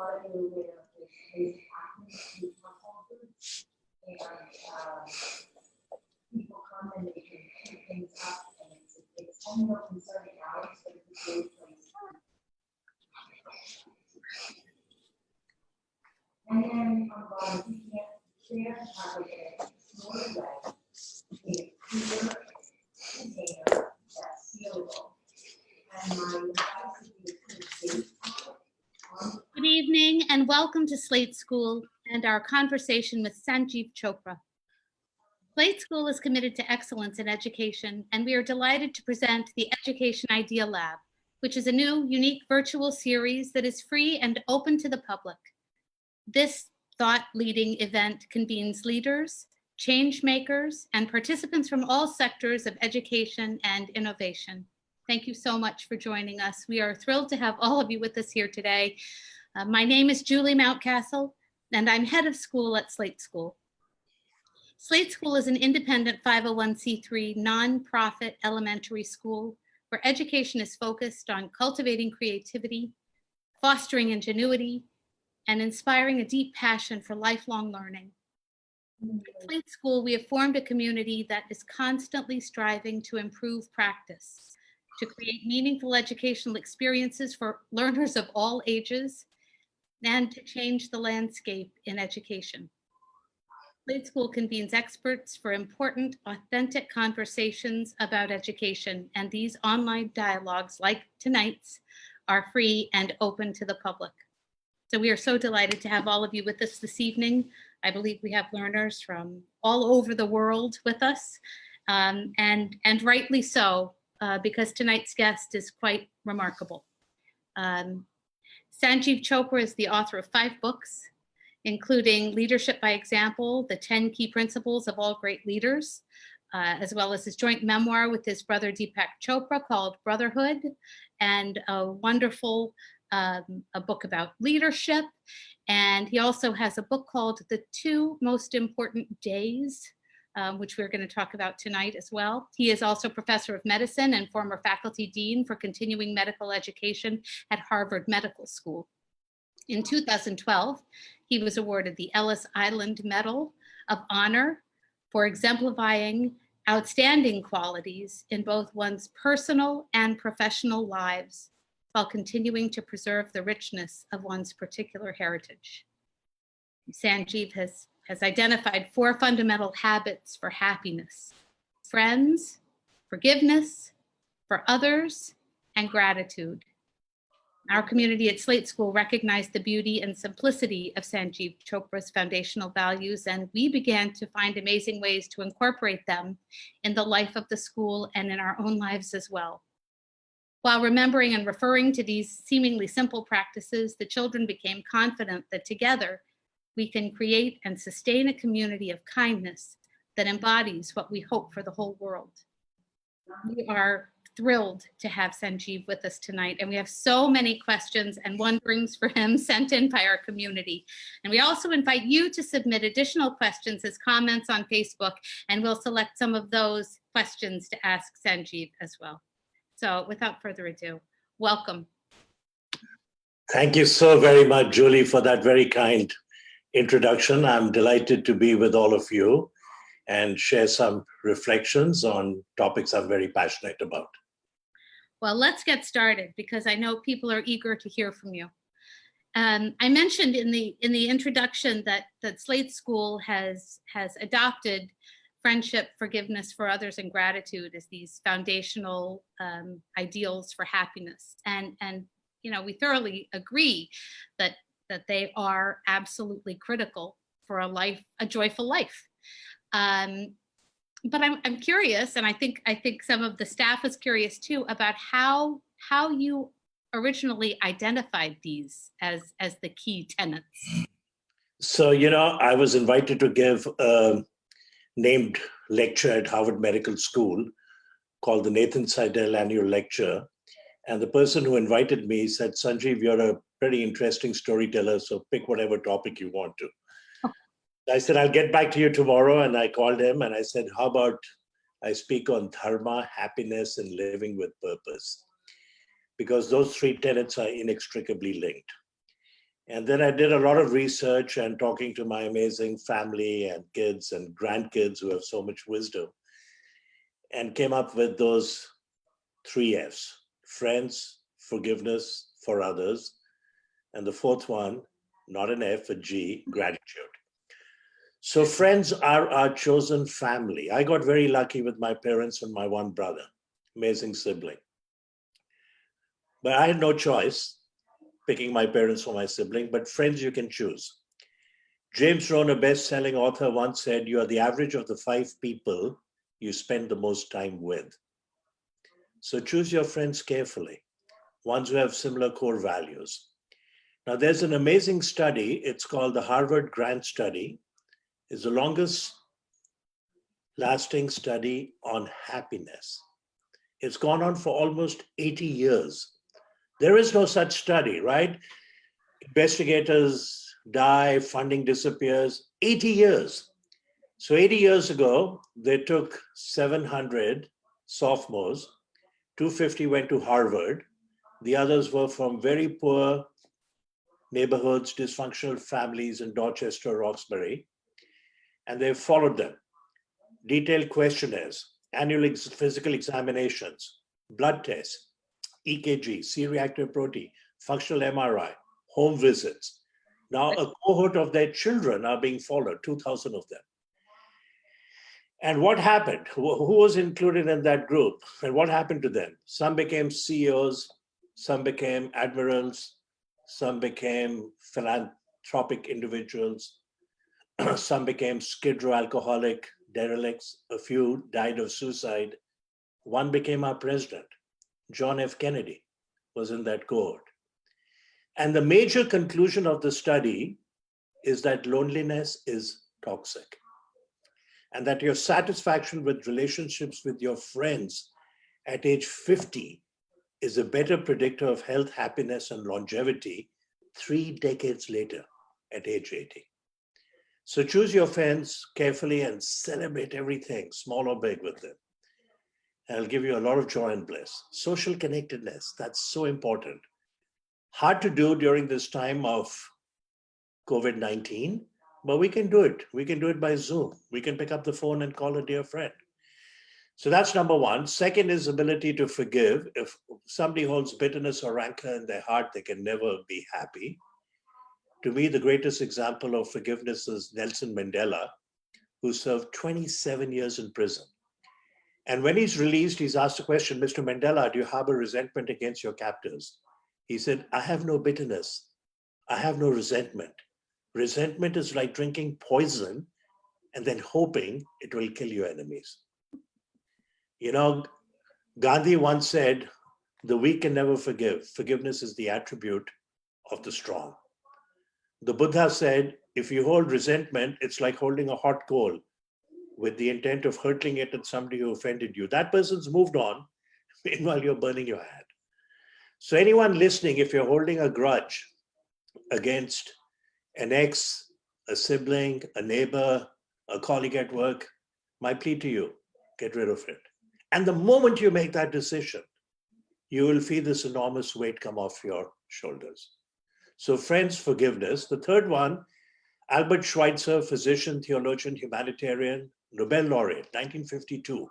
lot of you with acne culture, and people come and they can pick things up, and it's only open certain hours, but it's a great place. And then if you can't share, how we can store it away in a clear container that's sealable. And my advice would be to put a date on it. Good evening and welcome to Slate School and our conversation with Sanjiv Chopra. Slate School is committed to excellence in education, and we are delighted to present the Education Idea Lab, which is a new, unique virtual series that is free and open to the public. This thought-leading event convenes leaders, change makers, and participants from all sectors of education and innovation. Thank you so much for joining us. We are thrilled to have all of you with us here today. My name is Julie Mountcastle, and I'm head of school at Slate School. Slate School is an independent 501c3 nonprofit elementary school where education is focused on cultivating creativity, fostering ingenuity, and inspiring a deep passion for lifelong learning. At Slate School, we have formed a community that is constantly striving to improve practice, to create meaningful educational experiences for learners of all ages, and to change the landscape in education. Slate School convenes experts for important, authentic conversations about education, and these online dialogues, like tonight's, are free and open to the public. So we are so delighted to have all of you with us this evening. I believe we have learners from all over the world with us, and rightly so, because tonight's guest is quite remarkable. Sanjiv Chopra is the author of 5 books, including Leadership by Example, The 10 Key Principles of All Great Leaders, as well as his joint memoir with his brother Deepak Chopra called Brotherhood, and a wonderful a book about leadership. And he also has a book called The 2 Most Important Days, which we're going to talk about tonight as well. He is also professor of medicine and former faculty dean for continuing medical education at Harvard Medical School. In 2012, he was awarded the Ellis Island Medal of Honor for exemplifying outstanding qualities in both one's personal and professional lives, while continuing to preserve the richness of one's particular heritage. Sanjiv has identified 4 fundamental habits for happiness: friends, forgiveness, for others, and gratitude. Our community at Slate School recognized the beauty and simplicity of Sanjiv Chopra's foundational values, and we began to find amazing ways to incorporate them in the life of the school and in our own lives as well. While remembering and referring to these seemingly simple practices, the children became confident that together we can create and sustain a community of kindness that embodies what we hope for the whole world. We are thrilled to have Sanjiv with us tonight, and we have so many questions and wonderings for him sent in by our community. And we also invite you to submit additional questions as comments on Facebook, and we'll select some of those questions to ask Sanjiv as well. So without further ado, welcome. Thank you so very much, Julie, for that very kind introduction. I'm delighted to be with all of you and share some reflections on topics I'm very passionate about. Well, let's get started because I know people are eager to hear from you. I mentioned in the introduction that Slate School has adopted friendship, forgiveness, for others, and gratitude as these foundational ideals for happiness. And you know, we thoroughly agree that they are absolutely critical for a joyful life. But I'm curious, and I think some of the staff is curious too, about how you originally identified these as the key tenets. So, you know, I was invited to give a named lecture at Harvard Medical School called the Nathan Seidel Annual Lecture. And the person who invited me said, Sanjiv, you're a pretty interesting storyteller, so pick whatever topic you want to. I said, I'll get back to you tomorrow. And I called him and I said, how about I speak on dharma, happiness, and living with purpose? Because those 3 tenets are inextricably linked. And then I did a lot of research and talking to my amazing family and kids and grandkids who have so much wisdom, and came up with those three F's: friends, forgiveness for others, and the fourth one, not an F, a G, gratitude. So friends are our chosen family. I got very lucky with my parents and my one brother, amazing sibling. But I had no choice picking my parents for my sibling, but friends you can choose. James Rohn, a best-selling author, once said, you are the average of the 5 people you spend the most time with. So choose your friends carefully, ones who have similar core values. Now, there's an amazing study. It's called the Harvard Grant Study. It's the longest lasting study on happiness. It's gone on for almost 80 years. There is no such study, right? Investigators die, funding disappears. 80 years. So 80 years ago, they took 700 sophomores, 250 went to Harvard. The others were from very poor neighborhoods, dysfunctional families in Dorchester, Roxbury, and they followed them. Detailed questionnaires, annual physical examinations, blood tests, EKG, C-reactive protein, functional MRI, home visits. Now, a cohort of their children are being followed, 2,000 of them. And what happened? Who was included in that group? And what happened to them? Some became CEOs, some became admirals, some became philanthropic individuals, some became skid row alcoholic derelicts, a few died of suicide. One became our president. John F. Kennedy was in that cohort. And the major conclusion of the study is that loneliness is toxic, and that your satisfaction with relationships with your friends at age 50 is a better predictor of health, happiness, and longevity 3 decades later at age 80. So choose your friends carefully and celebrate everything, small or big, with them. And it'll give you a lot of joy and bliss. Social connectedness, that's so important. Hard to do during this time of COVID-19, but we can do it. We can do it by Zoom. We can pick up the phone and call a dear friend. So that's number one. Second is ability to forgive. If somebody holds bitterness or rancor in their heart, they can never be happy. To me, the greatest example of forgiveness is Nelson Mandela, who served 27 years in prison. And when he's released, he's asked a question, Mr. Mandela, do you harbor resentment against your captors? He said, I have no bitterness. I have no resentment. Resentment is like drinking poison and then hoping it will kill your enemies. You know, Gandhi once said, the weak can never forgive. Forgiveness is the attribute of the strong. The Buddha said, if you hold resentment, it's like holding a hot coal with the intent of hurtling it at somebody who offended you. That person's moved on, meanwhile you're burning your hand. So anyone listening, if you're holding a grudge against an ex, a sibling, a neighbor, a colleague at work, my plea to you, get rid of it. And the moment you make that decision, you will feel this enormous weight come off your shoulders. So friends, forgiveness. The third one, Albert Schweitzer, physician, theologian, humanitarian, Nobel laureate, 1952.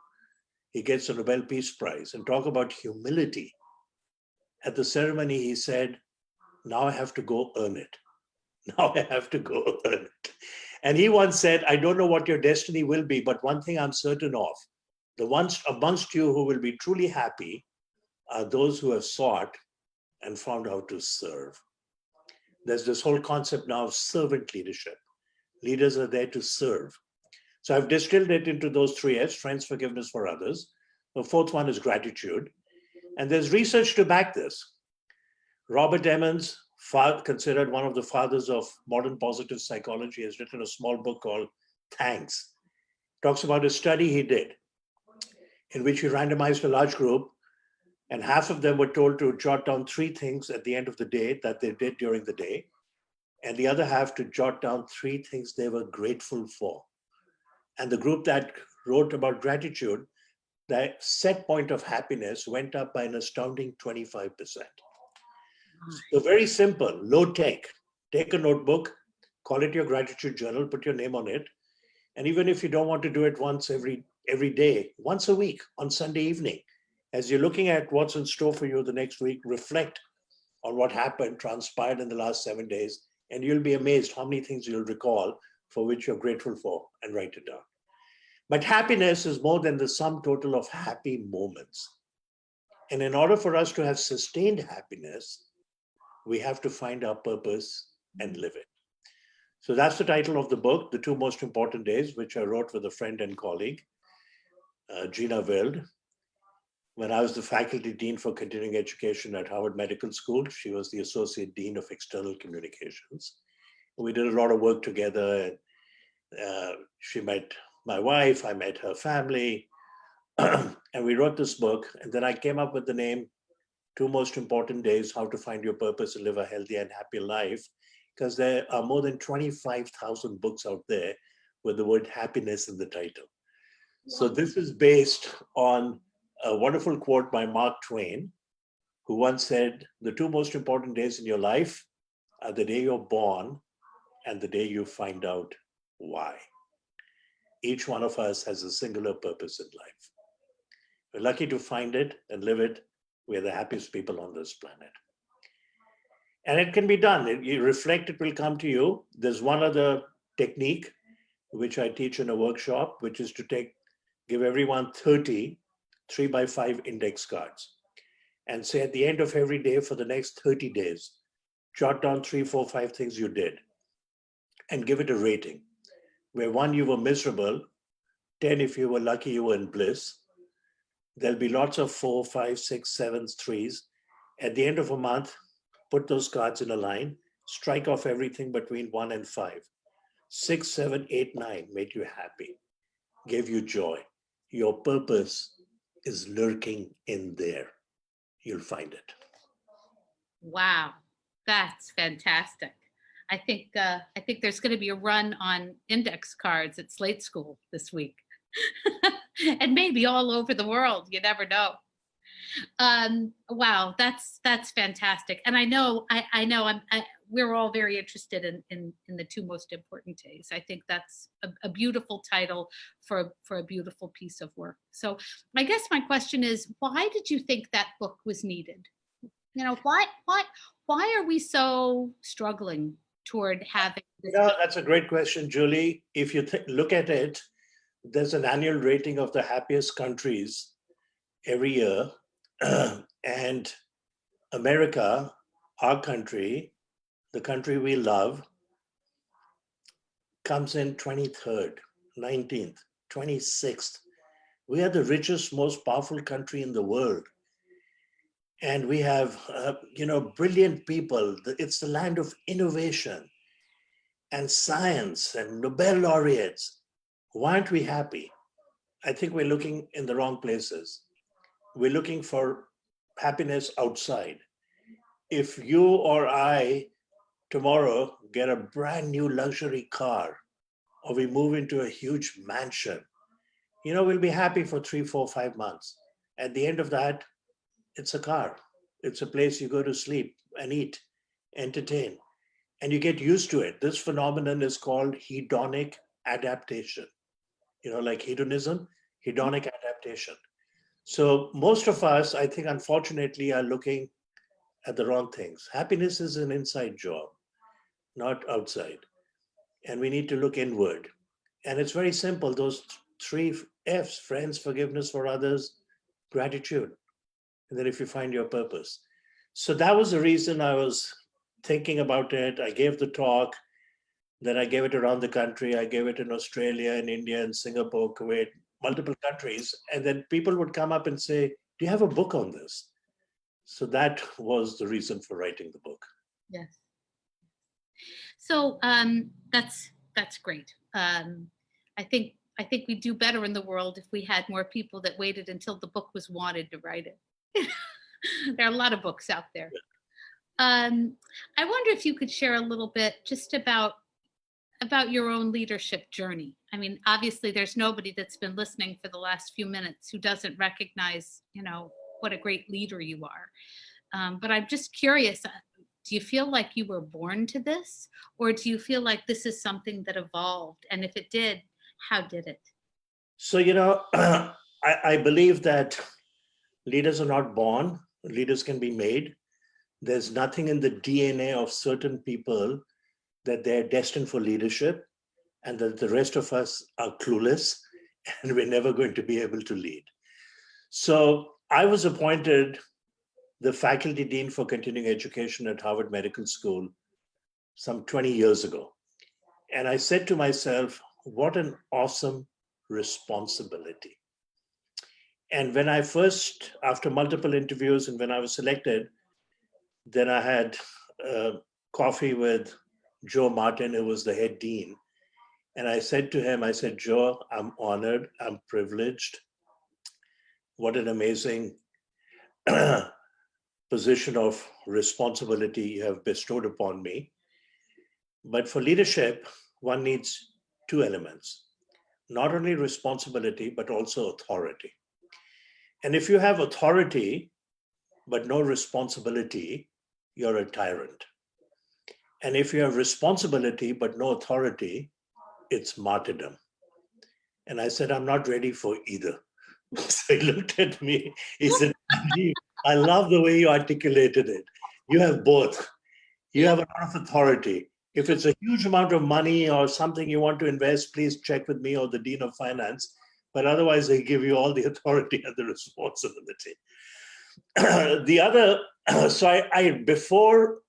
He gets a Nobel Peace Prize. And talk about humility. At the ceremony, he said, now I have to go earn it. Now I have to go earn it. And he once said, I don't know what your destiny will be, but one thing I'm certain of, the ones amongst you who will be truly happy are those who have sought and found how to serve. There's this whole concept now of servant leadership. Leaders are there to serve. So I've distilled it into those 3 F's, friends, forgiveness for others. The fourth one is gratitude. And there's research to back this. Robert Emmons, considered one of the fathers of modern positive psychology, has written a small book called Thanks. Talks about a study he did in which he randomized a large group, and half of them were told to jot down 3 things at the end of the day that they did during the day, and the other half to jot down 3 things they were grateful for. And the group that wrote about gratitude, the set point of happiness went up by an astounding 25%. So very simple, low tech. Take a notebook, call it your gratitude journal, put your name on it. And even if you don't want to do it once every day, once a week on Sunday evening, as you're looking at what's in store for you the next week, reflect on what happened, transpired in the last 7 days, and you'll be amazed how many things you'll recall for which you're grateful for, and write it down. But happiness is more than the sum total of happy moments. And in order for us to have sustained happiness, we have to find our purpose and live it. So that's the title of the book, The Two Most Important Days, which I wrote with a friend and colleague, Gina Wild. When I was the faculty dean for continuing education at Harvard Medical School, she was the associate dean of external communications. We did a lot of work together. She met my wife, I met her family, and we wrote this book. And then I came up with the name, Two Most Important Days, How to Find Your Purpose and Live a Healthy and Happy Life, because there are more than 25,000 books out there with the word happiness in the title. So this is based on a wonderful quote by Mark Twain, who once said, the two most important days in your life are the day you're born and the day you find out why. Each one of us has a singular purpose in life. We're lucky to find it and live it. We're the happiest people on this planet. And it can be done. You reflect, it will come to you. There's one other technique which I teach in a workshop, which is to give everyone 30 3x5 index cards and say at the end of every day for the next 30 days, jot down 3, 4, 5 things you did and give it a rating. Where 1, you were miserable, 10, if you were lucky, you were in bliss. There'll be lots of 4, 5, 6, 7s, 3s. At the end of a month, put those cards in a line, strike off everything between 1 and 5. 6, 7, 8, 9 made you happy, gave you joy. Your purpose is lurking in there. You'll find it. Wow, that's fantastic. I think there's going to be a run on index cards at Slate School this week, and maybe all over the world. You never know. Wow, that's fantastic. And I know we're all very interested in the two most important days. I think that's a beautiful title for a beautiful piece of work. So I guess my question is, why did you think that book was needed? You know, why are we so struggling toward having this? That's a great question, Julie. If you look at it, there's an annual rating of the happiest countries every year. And America, our country, the country we love, comes in 23rd, 19th, 26th. We are the richest, most powerful country in the world. And we have, brilliant people. It's the land of innovation and science and Nobel laureates. Why aren't we happy? I think we're looking in the wrong places. We're looking for happiness outside. If you or I tomorrow get a brand new luxury car, or we move into a huge mansion, we'll be happy for 3, 4, 5 months. At the end of that, it's a car. It's a place you go to sleep and eat, entertain, and you get used to it. This phenomenon is called hedonic adaptation. Like hedonism, hedonic adaptation. So most of us, I think, unfortunately, are looking at the wrong things. Happiness is an inside job, not outside. And we need to look inward. And it's very simple. Those 3 F's: friends, forgiveness for others, gratitude. And then if you find your purpose. So that was the reason I was thinking about it. I gave the talk. Then I gave it around the country. I gave it in Australia and India and Singapore, Kuwait, multiple countries. And then people would come up and say, do you have a book on this? So that was the reason for writing the book. Yes. So that's great. I think we'd do better in the world if we had more people that waited until the book was wanted to write it. There are a lot of books out there. I wonder if you could share a little bit just about your own leadership journey. I mean, obviously there's nobody that's been listening for the last few minutes who doesn't recognize, what a great leader you are. But I'm just curious, Do you feel like you were born to this, or do you feel like this is something that evolved? And if it did, how did it? So, I believe that leaders are not born, leaders can be made. There's nothing in the DNA of certain people that they're destined for leadership and that the rest of us are clueless and we're never going to be able to lead. So I was appointed the faculty dean for continuing education at Harvard Medical School some 20 years ago. And I said to myself, what an awesome responsibility. And when I first, after multiple interviews and when I was selected, then I had coffee with Joe Martin, who was the head dean. And I said to him, I said, Joe, I'm honored, I'm privileged. What an amazing position of responsibility you have bestowed upon me. But for leadership, one needs two elements, not only responsibility, but also authority. And if you have authority, but no responsibility, you're a tyrant. And if you have responsibility, but no authority, it's martyrdom. And I said, I'm not ready for either. So he looked at me, he said, Sanjiv, I love the way you articulated it. You have both. You have a lot of authority. If it's a huge amount of money or something you want to invest, please check with me or the Dean of Finance. But otherwise, they give you all the authority and the responsibility. The other, so I before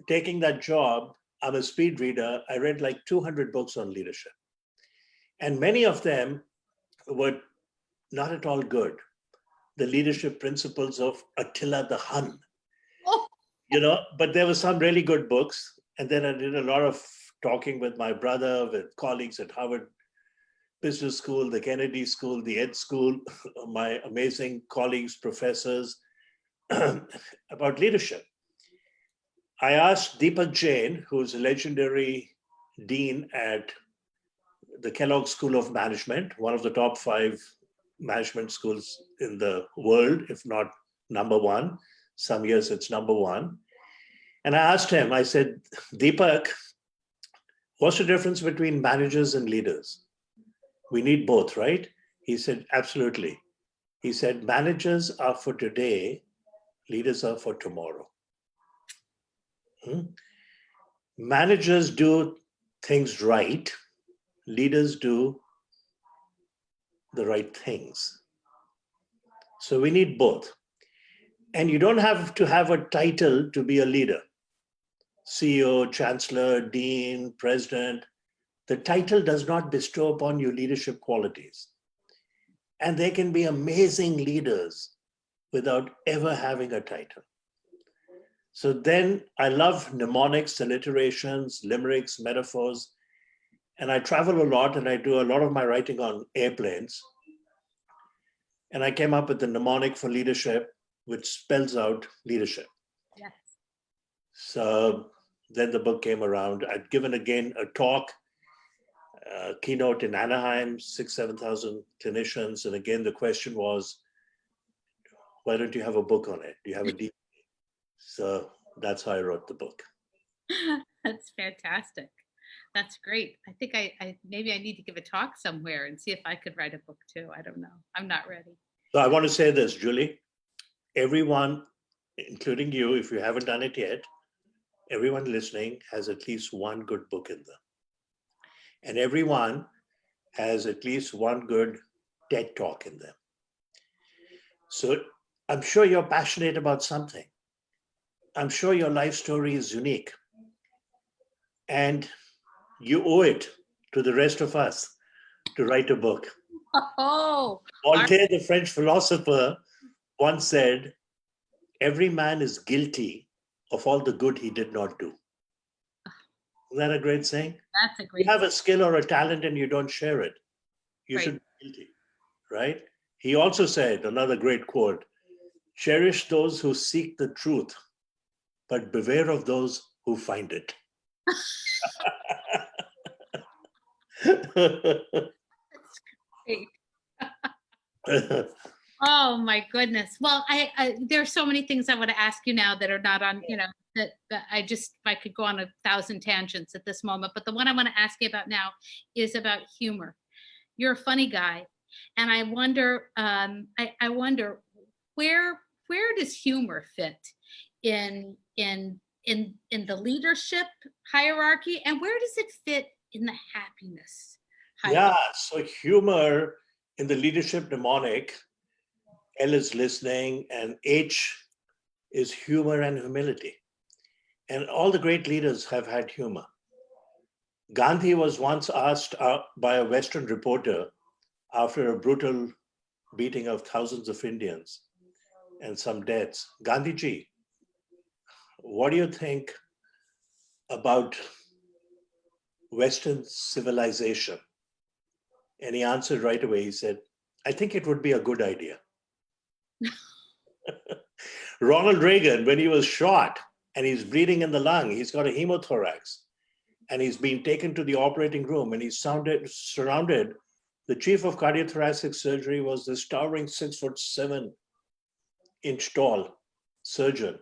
taking that job, I'm a speed reader. I read like 200 books on leadership. And many of them were not at all good. The leadership principles of Attila the Hun, but there were some really good books. And then I did a lot of talking with my brother, with colleagues at Harvard Business School, the Kennedy School, the Ed School, my amazing colleagues, professors, about leadership. I asked Deepak Jain, who's a legendary dean at the Kellogg School of Management, one of the top 5 management schools in the world, if not number 1. Some years it's number 1. And I asked him, I said, Deepak, what's the difference between managers and leaders? We need both, right? He said, absolutely. He said, managers are for today, leaders are for tomorrow. Managers do things right, leaders do the right things. So we need both. And you don't have to have a title to be a leader. CEO, chancellor, dean, president. The title does not bestow upon you leadership qualities. And they can be amazing leaders without ever having a title. So then I love mnemonics, alliterations, limericks, metaphors. And I travel a lot and I do a lot of my writing on airplanes. And I came up with the mnemonic for leadership, which spells out leadership. Yes. So then the book came around. I'd given again a talk, keynote in Anaheim, 7,000 clinicians. And again, the question was, why don't you have a book on it? Do you have a DVD? So that's how I wrote the book. That's fantastic. That's great. I think I maybe I need to give a talk somewhere and see if I could write a book too. I don't know. I'm not ready. So I want to say this, Julie. Everyone, including you, if you haven't done it yet, everyone listening has at least one good book in them. And everyone has at least one good TED Talk in them. So I'm sure you're passionate about something. I'm sure your life story is unique. And you owe it to the rest of us to write a book. Oh, Voltaire, the French philosopher, once said, every man is guilty of all the good he did not do. Isn't that a great saying? that's a great. You have a skill or a talent and you don't share it, you should be guilty, right? He also said, another great quote, cherish those who seek the truth, but beware of those who find it. Great. Oh my goodness. Well, I there are so many things I want to ask you now that are not on, that I could go on 1,000 tangents at this moment, but the one I want to ask you about now is about humor. You're a funny guy, and I wonder, I wonder where does humor fit in the leadership hierarchy, and where does it fit in the happiness hierarchy? Yeah, so humor in the leadership mnemonic, L is listening, and H is humor and humility. And all the great leaders have had humor. Gandhi was once asked by a Western reporter after a brutal beating of thousands of Indians and some deaths, Gandhiji, what do you think about Western civilization? And he answered right away. He said, I think it would be a good idea. Ronald Reagan, when he was shot and he's bleeding in the lung, he's got a hemothorax, and he's been taken to the operating room, and he's surrounded. The chief of cardiothoracic surgery was this towering 6'7" tall surgeon.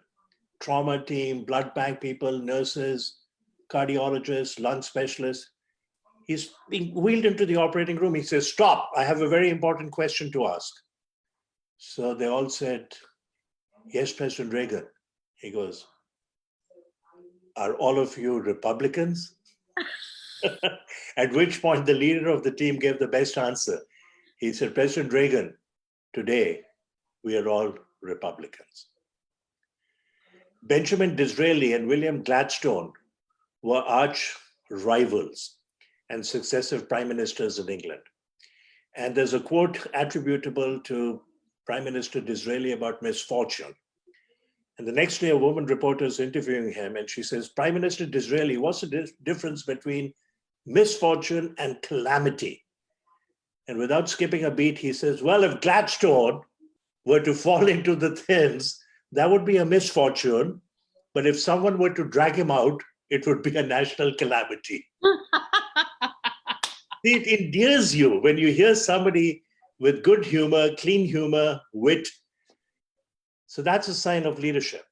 Trauma team, blood bank people, nurses, cardiologists, lung specialists. He's being wheeled into the operating room. He says, stop, I have a very important question to ask. So they all said, yes, President Reagan. He goes, are all of you Republicans? At which point the leader of the team gave the best answer. He said, President Reagan, today we are all Republicans. Benjamin Disraeli and William Gladstone were arch rivals and successive prime ministers in England. And there's a quote attributable to Prime Minister Disraeli about misfortune. And the next day, a woman reporter is interviewing him, and she says, Prime Minister Disraeli, what's the difference between misfortune and calamity? And without skipping a beat, he says, well, if Gladstone were to fall into the Thames, that would be a misfortune. But if someone were to drag him out, it would be a national calamity. It endears you when you hear somebody with good humor, clean humor, wit. So that's a sign of leadership.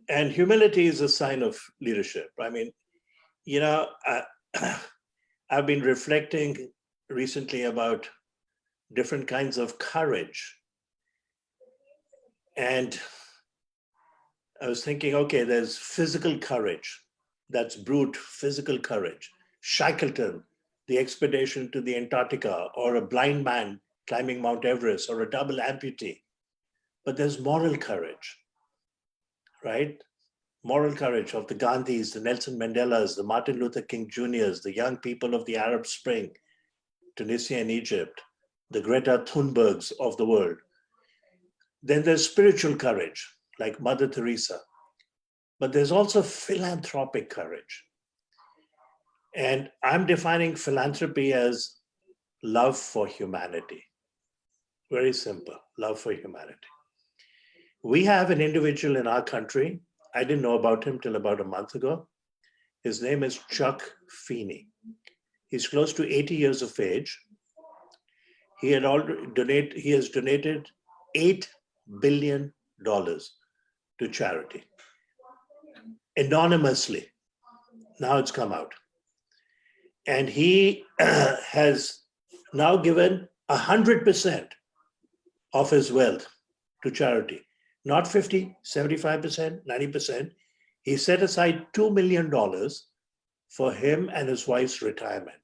And humility is a sign of leadership. I mean, you know, I've been reflecting recently about different kinds of courage. And I was thinking, okay, there's physical courage. That's brute physical courage. Shackleton, the expedition to the Antarctica, or a blind man climbing Mount Everest, or a double amputee. But there's moral courage, right? Moral courage of the Gandhis, the Nelson Mandelas, the Martin Luther King Jr.'s, the young people of the Arab Spring, Tunisia and Egypt, the Greta Thunbergs of the world. Then there's spiritual courage, like Mother Teresa. But there's also philanthropic courage. And I'm defining philanthropy as love for humanity. Very simple, love for humanity. We have an individual in our country. I didn't know about him till about a month ago. His name is Chuck Feeney. He's close to 80 years of age. He has donated $8 billion to charity, anonymously. Now it's come out. And he has now given 100% of his wealth to charity. Not 50, 75%, 90%. He set aside $2 million for him and his wife's retirement.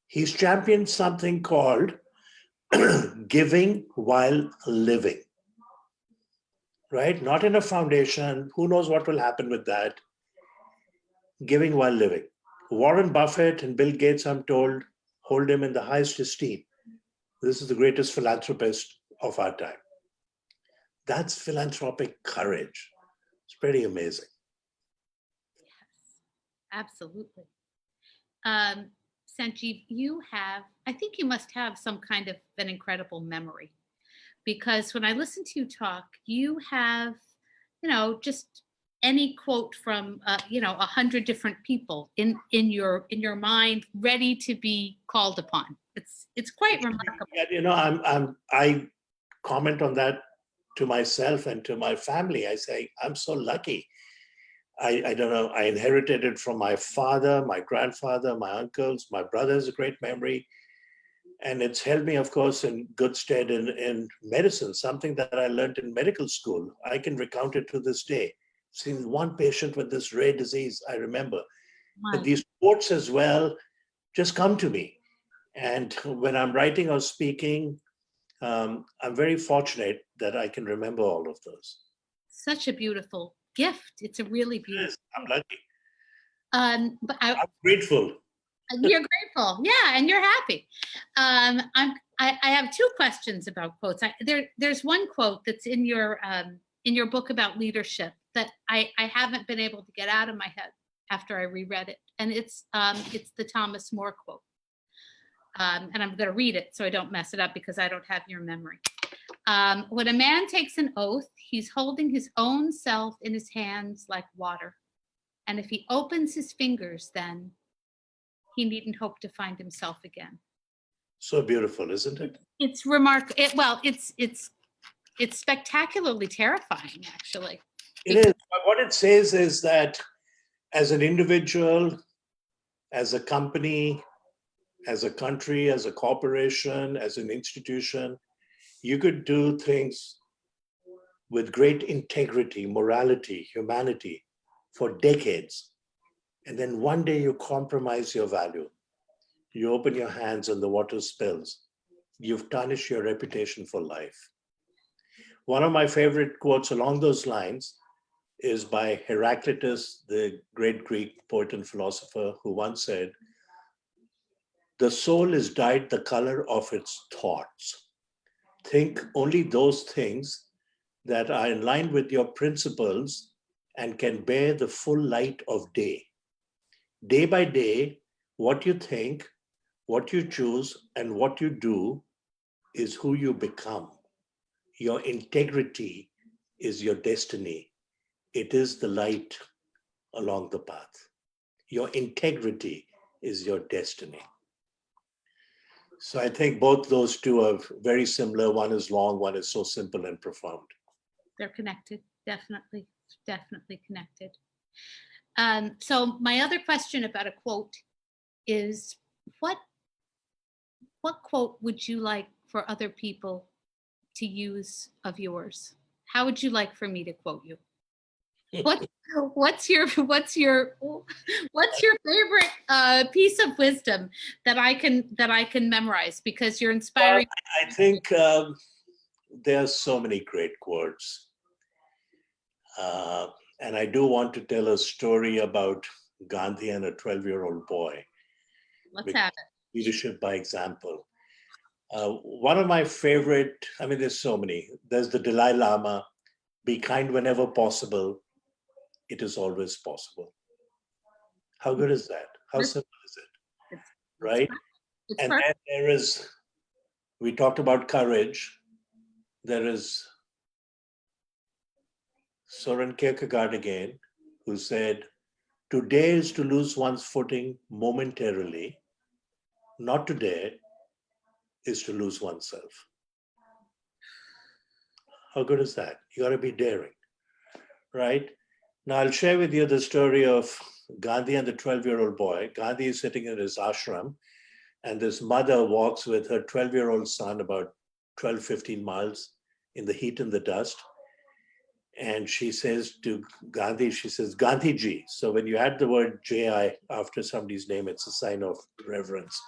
He's championed something called giving while living, right? Not in a foundation. Who knows what will happen with that? Giving while living. Warren Buffett and Bill Gates, I'm told, hold him in the highest esteem. This is the greatest philanthropist of our time. That's philanthropic courage. It's pretty amazing. Yes, absolutely. Sanjiv, I think you must have some kind of an incredible memory, because when I listen to you talk, you have, just any quote from, 100 different people in your mind, ready to be called upon. It's quite remarkable. Yeah, I comment on that to myself and to my family. I say, I'm so lucky. I don't know, I inherited it from my father, my grandfather, my uncles, my brother's a great memory. And it's held me, of course, in good stead in medicine, something that I learned in medical school. I can recount it to this day. Seen one patient with this rare disease, I remember. But My, these quotes as well just come to me. And when I'm writing or speaking, I'm very fortunate that I can remember all of those. such a beautiful gift. It's a really Yes, beautiful. I'm lucky. But I'm grateful. you're grateful, yeah, and you're happy. I have two questions about quotes. There's one quote that's in your book about leadership that I haven't been able to get out of my head after I reread it, and it's the Thomas More quote. And I'm going to read it so I don't mess it up because I don't have your memory. When a man takes an oath, he's holding his own self in his hands like water. And if he opens his fingers, then he needn't hope to find himself again. So beautiful, isn't it? It's remarkable. It's spectacularly terrifying, actually. It is. But what it says is that as an individual, as a company, as a country, as a corporation, as an institution, you could do things with great integrity, morality, humanity for decades. And then one day you compromise your value. You open your hands and the water spills. You've tarnished your reputation for life. One of my favorite quotes along those lines is by Heraclitus, the great Greek poet and philosopher, who once said, "The soul is dyed the color of its thoughts. Think only those things that are in line with your principles and can bear the full light of day. Day by day, what you think, what you choose, and what you do is who you become. Your integrity is your destiny. It is the light along the path. Your integrity is your destiny." So I think both those two are very similar. One is long, one is so simple and profound. They're connected, definitely connected. So my other question about a quote is, what quote would you like for other people to use of yours? How would you like for me to quote you? What's your favorite piece of wisdom that I can memorize, because you're inspiring? I think there are so many great quotes. And I do want to tell a story about Gandhi and a 12-year-old boy. Let's have it. Leadership by example. One of my favorite, I mean, there's so many. There's the Dalai Lama, be kind whenever possible. It is always possible. How good is that? How simple is it? Right? It's And perfect. then there is, we talked about courage. There is Soren Kierkegaard again, who said, "To dare is to lose one's footing momentarily. Not to dare is to lose oneself." How good is that? You got to be daring, right? Now, I'll share with you the story of Gandhi and the 12-year-old boy. Gandhi is sitting in his ashram, and this mother walks with her 12-year-old son about 12, 15 miles in the heat and the dust. And she says to Gandhi, she says, "Gandhiji." So when you add the word J-I after somebody's name, it's a sign of reverence.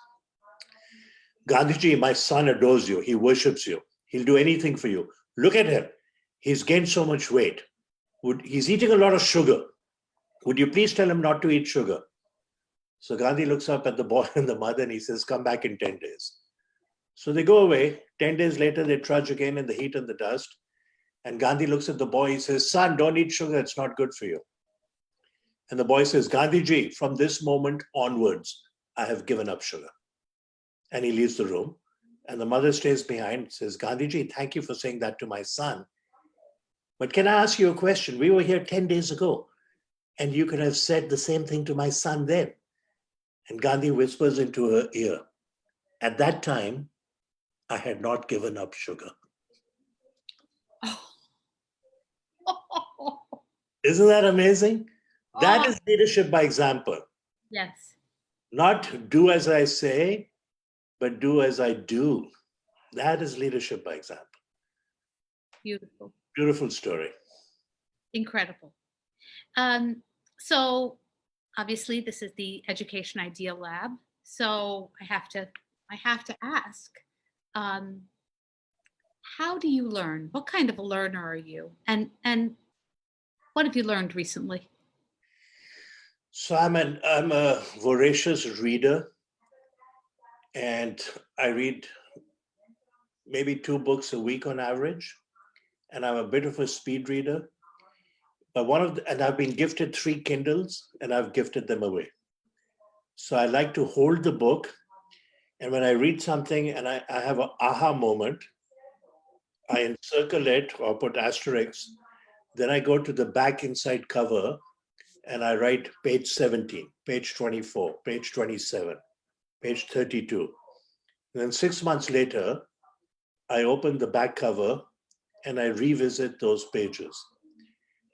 "Gandhiji, my son adores you. He worships you. He'll do anything for you. Look at him. He's gained so much weight. He's eating a lot of sugar. Would you please tell him not to eat sugar?" So Gandhi looks up at the boy and the mother and he says, "Come back in 10 days. So they go away. 10 days later, they trudge again in the heat and the dust. And Gandhi looks at the boy. He says, "Son, don't eat sugar. It's not good for you." And the boy says, "Gandhiji, from this moment onwards, I have given up sugar." And he leaves the room. And the mother stays behind and says, "Gandhiji, thank you for saying that to my son. But can I ask you a question? We were here 10 days ago, and you could have said the same thing to my son then." And Gandhi whispers into her ear, "At that time, I had not given up sugar." Isn't that amazing? That Oh, is leadership by example. yes, Not do as I say, but do as I do. That is leadership by example. beautiful, Beautiful story. incredible. Um, so obviously this is the Education Ideal Lab. So I have to ask, um, how do you learn? What kind of a learner are you? And what have you learned recently? So I'm a voracious reader, and I read maybe 2 books a week on average. And I'm a bit of a speed reader. But and I've been gifted 3 Kindles, and I've gifted them away. So I like to hold the book, and when I read something and I have an aha moment, I encircle it or put asterisks. Then I go to the back inside cover and I write page 17, page 24, page 27, page 32. And then 6 months later, I open the back cover and I revisit those pages.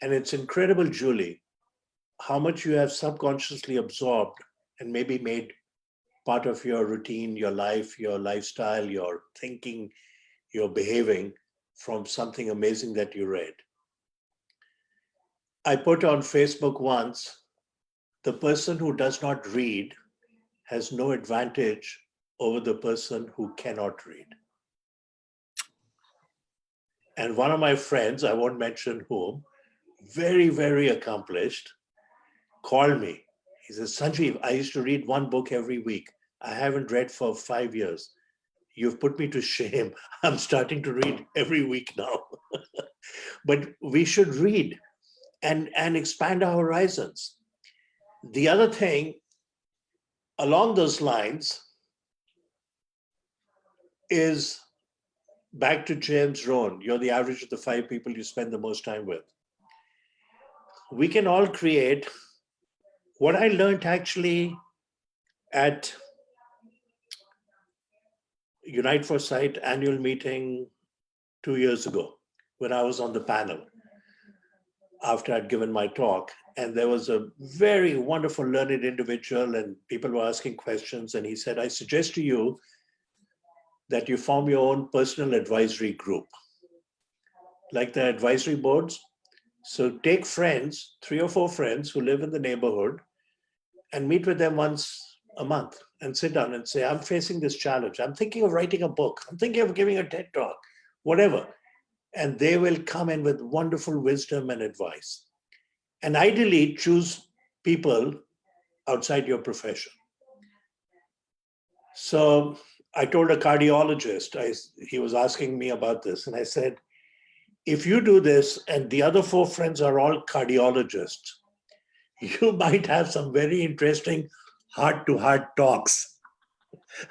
And it's incredible, Julie, how much you have subconsciously absorbed and maybe made part of your routine, your life, your lifestyle, your thinking, your behaving from something amazing that you read. I put on Facebook once, the person who does not read has no advantage over the person who cannot read. And one of my friends, I won't mention whom, very, very accomplished, called me. He says, Sanjiv, I used to read 1 book every week. I haven't read for 5 years. You've put me to shame. I'm starting to read every week now. But we should read and expand our horizons. The other thing along those lines is back to James Rohn. You're the average of the 5 people you spend the most time with. We can all create what I learned actually at Unite for Sight annual meeting 2 years ago when I was on the panel after I'd given my talk. And there was a very wonderful, learned individual, and people were asking questions. And he said, I suggest to you that you form your own personal advisory group, like the advisory boards. So take friends, 3 or 4 friends who live in the neighborhood, and meet with them once a month and sit down and say, I'm facing this challenge. I'm thinking of writing a book. I'm thinking of giving a TED talk, whatever. And they will come in with wonderful wisdom and advice. And ideally, choose people outside your profession. So I told a cardiologist, he was asking me about this, and I said, if you do this and the other 4 friends are all cardiologists, you might have some very interesting heart-to-heart talks.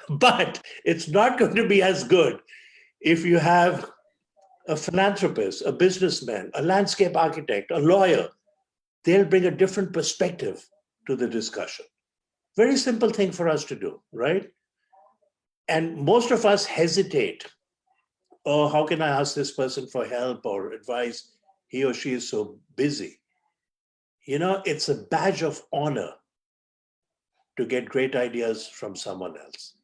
But it's not going to be as good if you have a philanthropist, a businessman, a landscape architect, a lawyer. They'll bring a different perspective to the discussion. Very simple thing for us to do, right? And most of us hesitate. Oh, how can I ask this person for help or advice? He or she is so busy. You know, it's a badge of honor to get great ideas from someone else.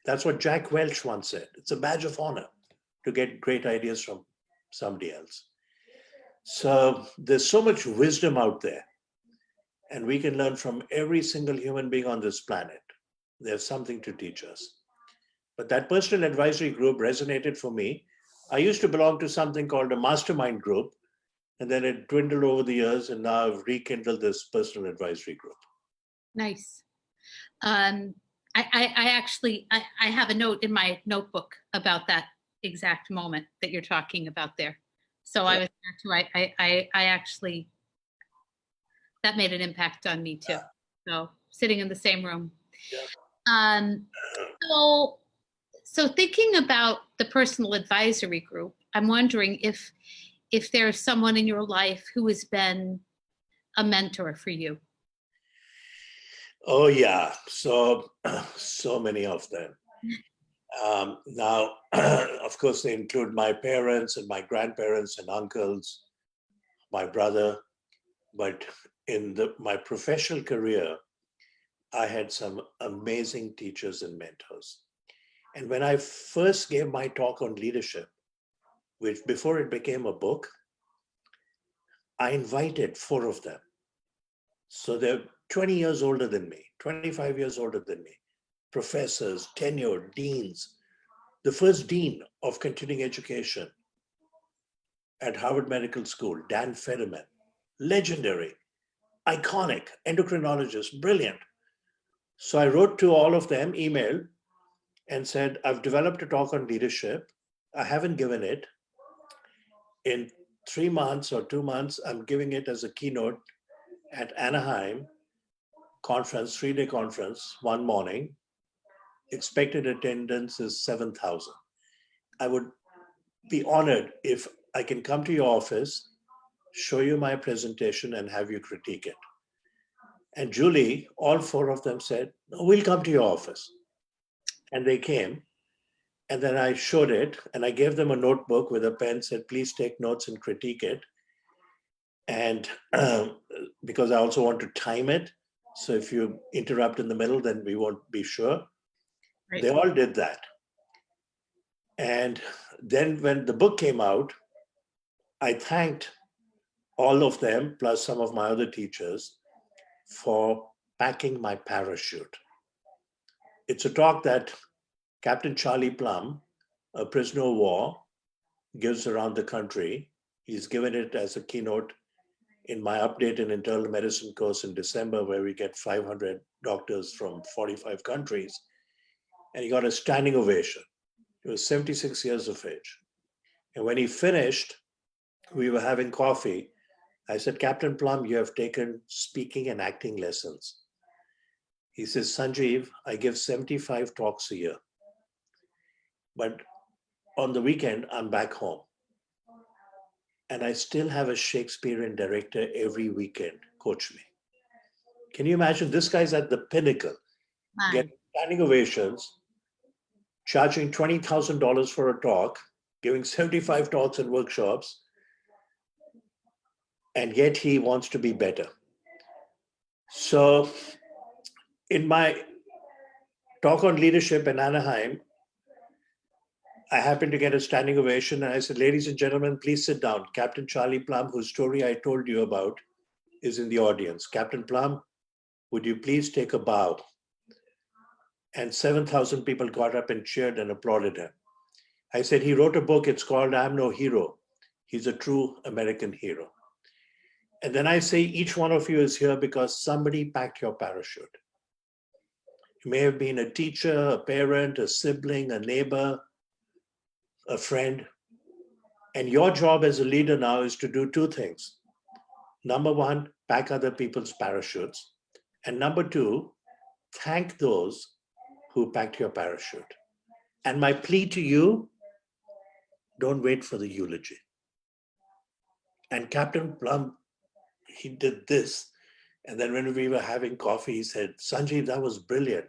That's what Jack Welch once said. It's a badge of honor to get great ideas from somebody else. So there's so much wisdom out there, and we can learn from every single human being on this planet. There's something to teach us. But that personal advisory group resonated for me. I used to belong to something called a mastermind group, and then it dwindled over the years, and now I've rekindled this personal advisory group. Nice. Um, I actually I have a note in my notebook about that exact moment that you're talking about there. So I was there too. I actually, that made an impact on me too. So sitting in the same room. Yeah. Um, so so thinking about the personal advisory group, I'm wondering if there's someone in your life who has been a mentor for you. Oh yeah, so many of them. Now, of course, they include my parents and my grandparents and uncles, my brother. but in my professional career, I had some amazing teachers and mentors. And when I first gave my talk on leadership, which before it became a book, I invited 4 of them. So they're 20 years older than me, 25 years older than me, professors, tenured, deans. The first dean of continuing education at Harvard Medical School, Dan Federman, legendary, iconic, endocrinologist, brilliant. So I wrote to all of them, email, and said, I've developed a talk on leadership. I haven't given it. In 3 months or 2 months, I'm giving it as a keynote at Anaheim conference, 3-day conference, one morning. Expected attendance is 7,000. I would be honored if I can come to your office, show you my presentation, and have you critique it. And Julie, all 4 of them said, no, we'll come to your office. And they came. And then I showed it, and I gave them a notebook with a pen, said, please take notes and critique it. And because I also want to time it. So if you interrupt in the middle, then we won't be sure. Right. They all did that. And then when the book came out, I thanked all of them, plus some of my other teachers, for packing my parachute. It's a talk that Captain Charlie Plum, a prisoner of war, gives around the country. He's given it as a keynote in my update in internal medicine course in December, where we get 500 doctors from 45 countries. And he got a standing ovation. He was 76 years of age. And when he finished, we were having coffee. I said, Captain Plum, you have taken speaking and acting lessons. He says, Sanjiv, I give 75 talks a year. But on the weekend, I'm back home. And I still have a Shakespearean director every weekend coach me. Can you imagine? This guy's at the pinnacle, getting standing ovations, charging $20,000 for a talk, giving 75 talks and workshops, and yet he wants to be better. So in my talk on leadership in Anaheim, I happened to get a standing ovation, and I said, ladies and gentlemen, please sit down. Captain Charlie Plum, whose story I told you about, is in the audience. Captain Plum, would you please take a bow? And 7,000 people got up and cheered and applauded him. I said, he wrote a book, it's called I'm No Hero. He's a true American hero. And then I say, each one of you is here because somebody packed your parachute. You may have been a teacher, a parent, a sibling, a neighbor, a friend. And your job as a leader now is to do 2 things. Number 1, pack other people's parachutes. And number 2, thank those who packed your parachute. And my plea to you, don't wait for the eulogy. And Captain Plum, he did this. And then when we were having coffee, he said, Sanjiv, that was brilliant,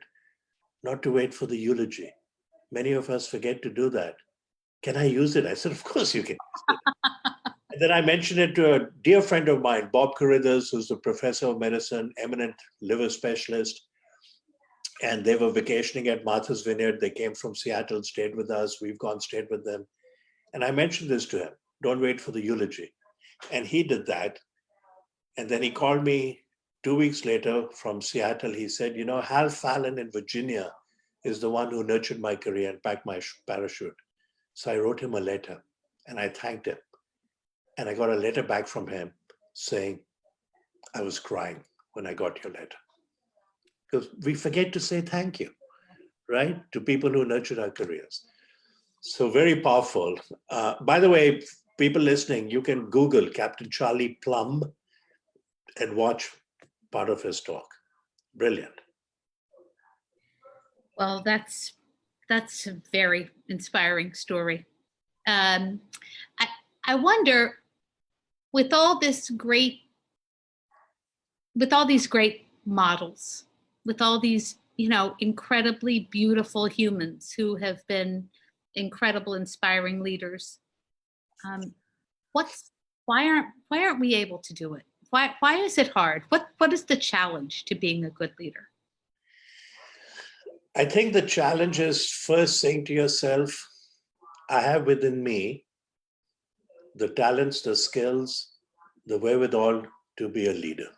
not to wait for the eulogy. Many of us forget to do that. Can I use it? I said, of course you can use it. And then I mentioned it to a dear friend of mine, Bob Carruthers, who's the professor of medicine, eminent liver specialist. And they were vacationing at Martha's Vineyard. They came from Seattle, stayed with us. We've gone, stayed with them. And I mentioned this to him, don't wait for the eulogy. And he did that. And then he called me 2 weeks later from Seattle. He said, you know, Hal Fallon in Virginia is the one who nurtured my career and packed my parachute. So I wrote him a letter and I thanked him. And I got a letter back from him saying, I was crying when I got your letter. Because we forget to say thank you, right? To people who nurtured our careers. So very powerful. By the way, people listening, you can Google Captain Charlie Plum and watch part of his talk. Brilliant. Well, that's a very inspiring story. I wonder, with all these great models, with all these, incredibly beautiful humans who have been incredible, inspiring leaders, why aren't we able to do it? Why is it hard? What is the challenge to being a good leader? I think the challenge is first saying to yourself, I have within me the talents, the skills, the wherewithal to be a leader.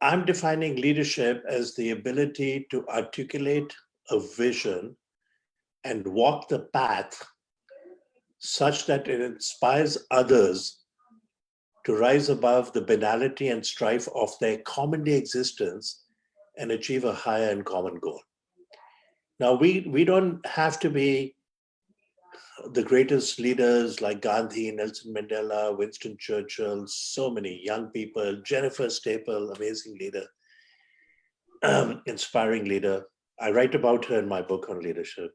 I'm defining leadership as the ability to articulate a vision and walk the path such that it inspires others to rise above the banality and strife of their common day existence and achieve a higher and common goal. Now, we don't have to be the greatest leaders like Gandhi, Nelson Mandela, Winston Churchill, so many young people, Jennifer Staple, amazing leader, inspiring leader. I write about her in my book on leadership.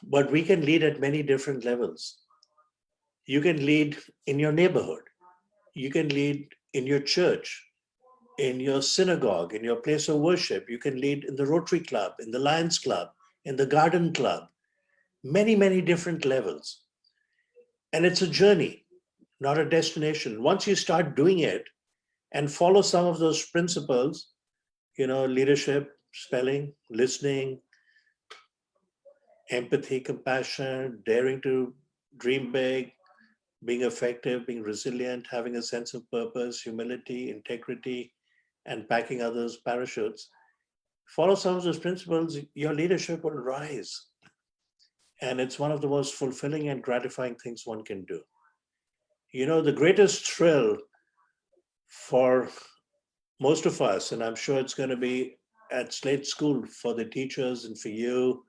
But we can lead at many different levels. You can lead in your neighborhood. You can lead in your church, in your synagogue, in your place of worship. You can lead in the Rotary Club, in the Lions Club, in the Garden Club. Many, many different levels. And it's a journey, not a destination. Once you start doing it and follow some of those principles, leadership, spelling, listening, empathy, compassion, daring to dream big, being effective, being resilient, having a sense of purpose, humility, integrity, and packing others' parachutes. Follow some of those principles, your leadership will rise. And it's one of the most fulfilling and gratifying things one can do. The greatest thrill for most of us, and I'm sure it's going to be at Slate School for the teachers and for you,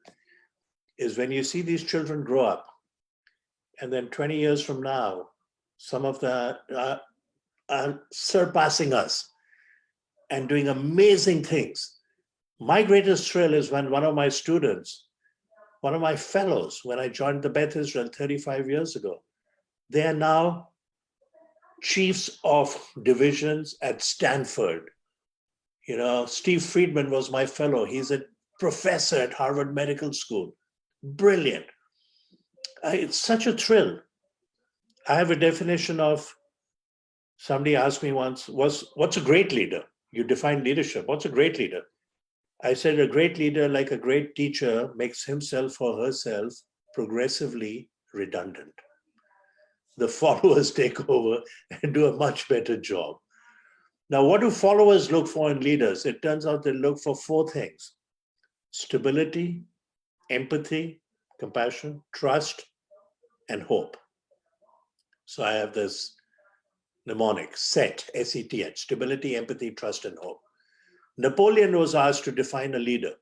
is when you see these children grow up. And then 20 years from now, some of them are surpassing us and doing amazing things. My greatest thrill is when one of my students, one of my fellows, when I joined the Beth Israel 35 years ago, they are now chiefs of divisions at Stanford. Steve Friedman was my fellow. He's a professor at Harvard Medical School. Brilliant. It's such a thrill. I have a definition of, somebody asked me once, what's a great leader? You define leadership. What's a great leader? I said, a great leader, like a great teacher, makes himself or herself progressively redundant. The followers take over and do a much better job. Now, what do followers look for in leaders? It turns out they look for four things: stability, empathy, compassion, trust, and hope. So I have this mnemonic, SET, S-E-T-H, stability, empathy, trust, and hope. Napoleon was asked to define a leader.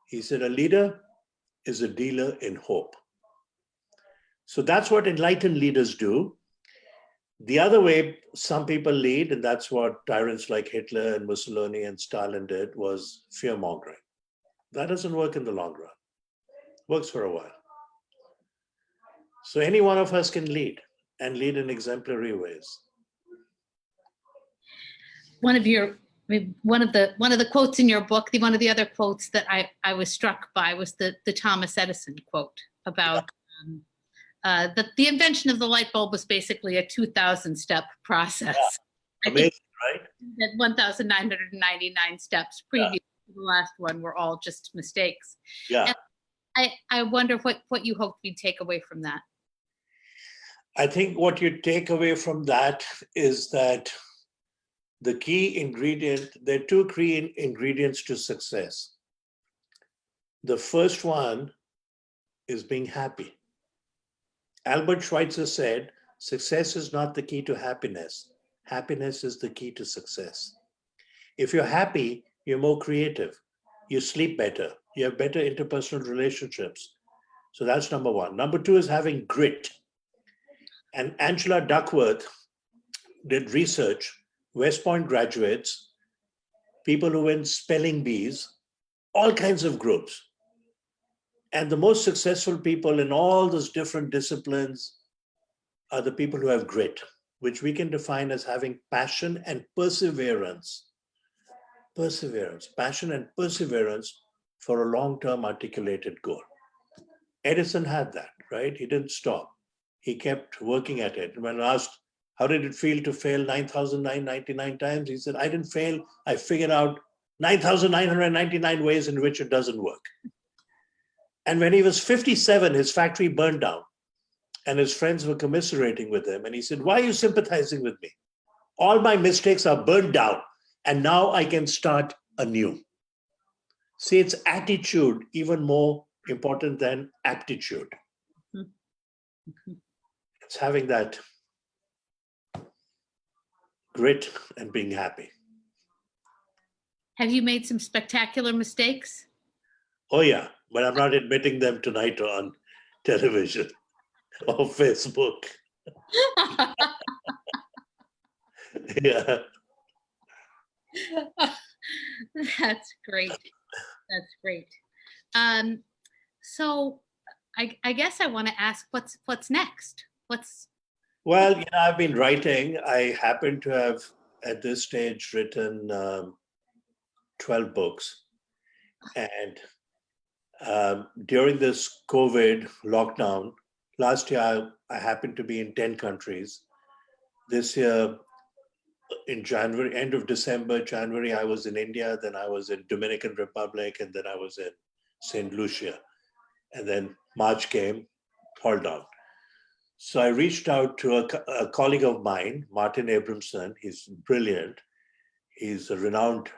He said, a leader is a dealer in hope. So that's what enlightened leaders do. The other way some people lead, and that's what tyrants like Hitler and Mussolini and Stalin did, was fear-mongering. That doesn't work in the long run. Works for a while. So any one of us can lead, and lead in exemplary ways. One of the quotes in your book, one of the other quotes that I was struck by was the Thomas Edison quote about that the invention of the light bulb was basically a 2,000 step process. Yeah. Amazing, right? That 1,999 steps previous to the last one were all just mistakes. Yeah. And I wonder what you hope you'd take away from that. I think what you take away from that is that the key ingredient, there are two key ingredients to success. The first one is being happy. Albert Schweitzer said, success is not the key to happiness. Happiness is the key to success. If you're happy, you're more creative. You sleep better. You have better interpersonal relationships. So that's number one. Number two is having grit. And Angela Duckworth did research, West Point graduates, people who win spelling bees, all kinds of groups. And the most successful people in all those different disciplines are the people who have grit, which we can define as having passion and perseverance. Perseverance, passion and perseverance for a long-term articulated goal. Edison had that, right? He didn't stop. He kept working at it. And when asked, how did it feel to fail 9,999 times? He said, I didn't fail. I figured out 9,999 ways in which it doesn't work. And when he was 57, his factory burned down and his friends were commiserating with him. And he said, why are you sympathizing with me? All my mistakes are burned down and now I can start anew. See, it's attitude even more important than aptitude. It's having that grit and being happy. Have you made some spectacular mistakes? Oh, yeah, but I'm not admitting them tonight on television or Facebook. Yeah. That's great. That's great. So I guess I want to ask what's next? Well, I've been writing. I happen to have, at this stage, written 12 books. And during this COVID lockdown, last year I happened to be in 10 countries. This year, in January, end of December, January, I was in India, then I was in Dominican Republic, and then I was in St. Lucia. And then March came, all down. So I reached out to a colleague of mine, Martin Abramson. He's brilliant. He's a renowned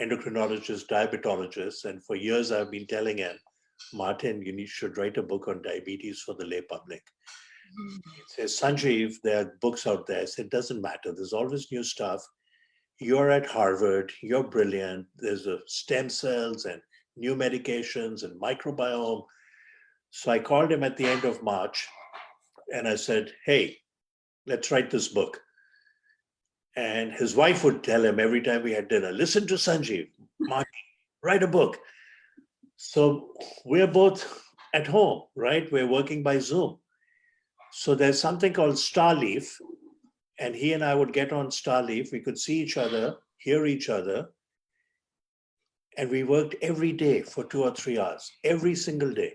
endocrinologist, diabetologist. And for years, I've been telling him, Martin, should write a book on diabetes for the lay public. He says, Sanjiv, there are books out there. I said, it doesn't matter. There's always new stuff. You're at Harvard. You're brilliant. There's stem cells and new medications and microbiome. So I called him at the end of March and I said, hey, let's write this book. And his wife would tell him every time we had dinner, listen to Sanjiv, Martin, write a book. So we're both at home, right? We're working by Zoom. So there's something called Starleaf, and he and I would get on Starleaf. We could see each other, hear each other, and we worked every day for 2 or 3 hours, every single day.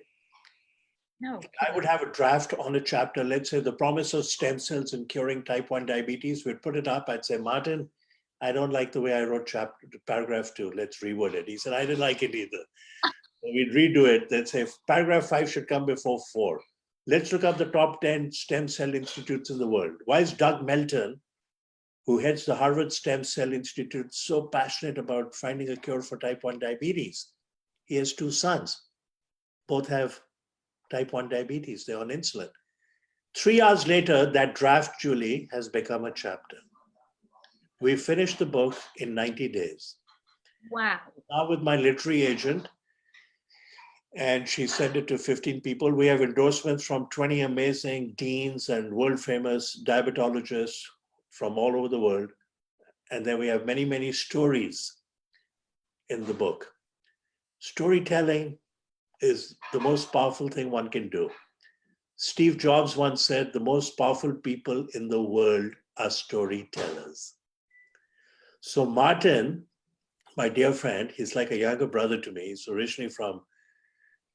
No. I would have a draft on a chapter, let's say the promise of stem cells in curing type 1 diabetes. We'd put it up. I'd say, Martin, I don't like the way I wrote paragraph 2. Let's reword it. He said, I didn't like it either. So we'd redo it. Let's say paragraph 5 should come before 4. Let's look up the top 10 stem cell institutes in the world. Why is Doug Melton, who heads the Harvard Stem Cell Institute, so passionate about finding a cure for type 1 diabetes? He has 2 sons. Both have type 1 diabetes. They're on insulin. 3 hours later, that draft, Julie, has become a chapter. We finished the book in 90 days. Wow. Now with my literary agent, and she sent it to 15 people. We have endorsements from 20 amazing deans and world famous diabetologists from all over the world. And then we have many, many stories in the book. Storytelling is the most powerful thing one can do. Steve Jobs once said, the most powerful people in the world are storytellers. So Martin, my dear friend, he's like a younger brother to me. He's originally from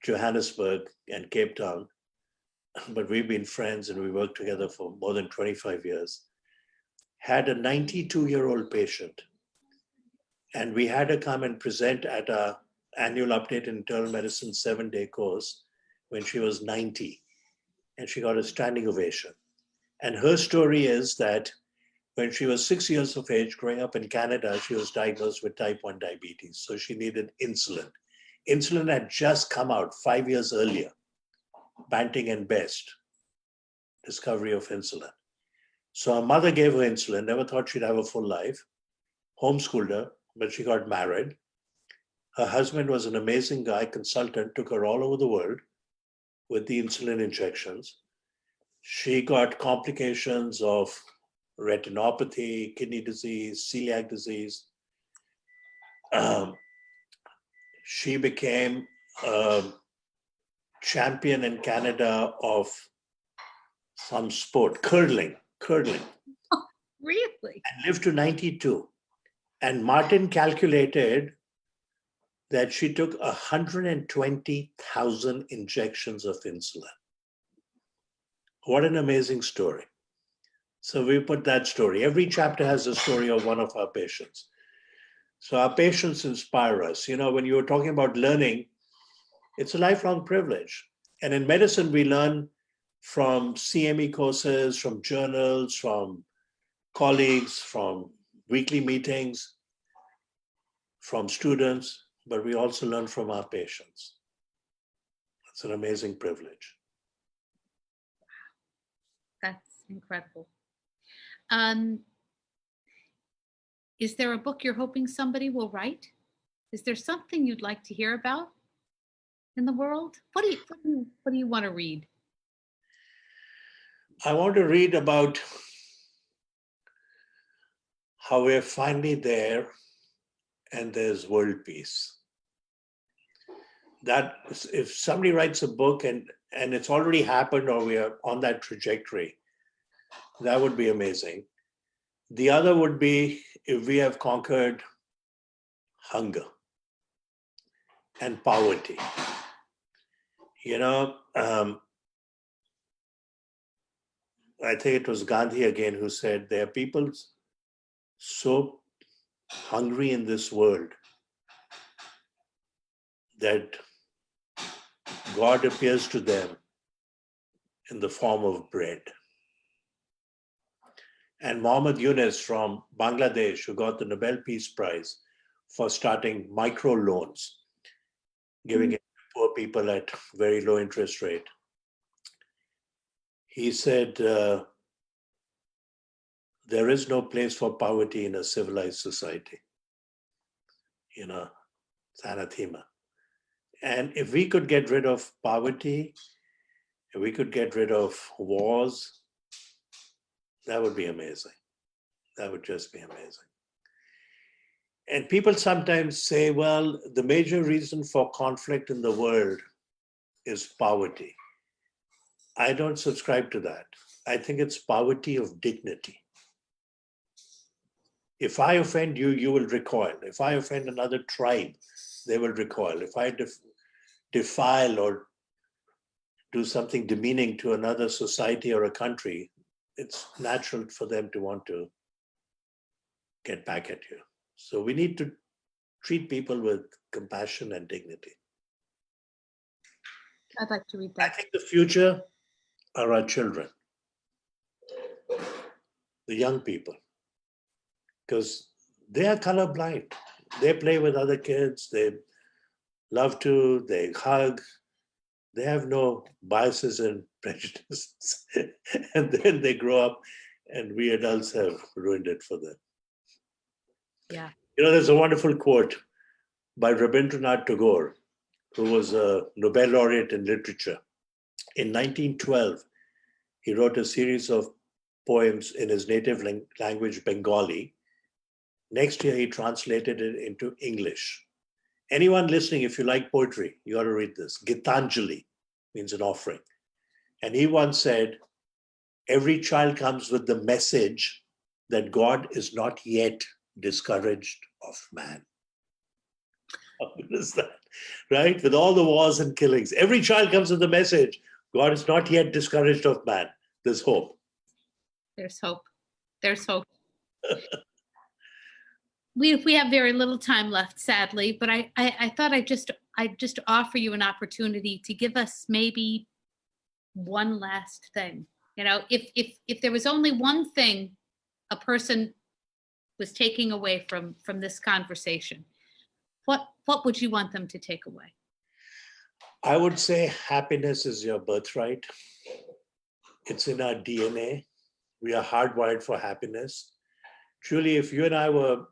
Johannesburg and Cape Town, but we've been friends and we worked together for more than 25 years, had a 92-year-old patient. And we had her come and present at our annual update in internal medicine 7-day course when she was 90. And she got a standing ovation. And her story is that when she was 6 years of age, growing up in Canada, she was diagnosed with type 1 diabetes. So she needed insulin. Insulin had just come out 5 years earlier, Banting and Best, discovery of insulin. So her mother gave her insulin, never thought she'd have a full life, homeschooled her, but she got married. Her husband was an amazing guy, consultant, took her all over the world with the insulin injections. She got complications of retinopathy, kidney disease, celiac disease. She became a champion in Canada of some sport, curling, Really? and lived to 92. And Martin calculated that she took 120,000 injections of insulin. What an amazing story. So we put that story. Every chapter has a story of one of our patients. So our patients inspire us. When you were talking about learning, it's a lifelong privilege. And in medicine, we learn from CME courses, from journals, from colleagues, from weekly meetings, from students, but we also learn from our patients. It's an amazing privilege. That's incredible. Is there a book you're hoping somebody will write? Is there something you'd like to hear about in the world? What do you want to read? I want to read about how we're finally there and there's world peace. That if somebody writes a book and it's already happened or we are on that trajectory, that would be amazing. The other would be if we have conquered hunger and poverty. I think it was Gandhi again who said there are people so hungry in this world that God appears to them in the form of bread. And Muhammad Yunus from Bangladesh, who got the Nobel Peace Prize for starting microloans, giving it to poor people at very low interest rate. He said, there is no place for poverty in a civilized society. It's anathema. And if we could get rid of poverty, if we could get rid of wars, that would be amazing. That would just be amazing. And people sometimes say, well, the major reason for conflict in the world is poverty. I don't subscribe to that. I think it's poverty of dignity. If I offend you, you will recoil. If I offend another tribe, they will recoil. If I defile or do something demeaning to another society or a country, it's natural for them to want to get back at you. So we need to treat people with compassion and dignity. I'd like to read I that. think the future are our children, the young people, because they are colorblind. They play with other kids, they love to, they hug, they have no biases and prejudices. And then they grow up and we adults have ruined it for them. Yeah. There's a wonderful quote by Rabindranath Tagore, who was a Nobel laureate in literature. In 1912, he wrote a series of poems in his native language, Bengali. Next year, he translated it into English. Anyone listening, if you like poetry, you ought to read this. Gitanjali means an offering. And he once said, every child comes with the message that God is not yet discouraged of man. How good is that? Right? With all the wars and killings, every child comes with the message, God is not yet discouraged of man. There's hope. There's hope. There's hope. We have very little time left, sadly, but I thought I'd just offer you an opportunity to give us maybe one last thing. If there was only one thing a person was taking away from this conversation, what would you want them to take away? I would say happiness is your birthright. It's in our DNA. We are hardwired for happiness. Truly, if you and I were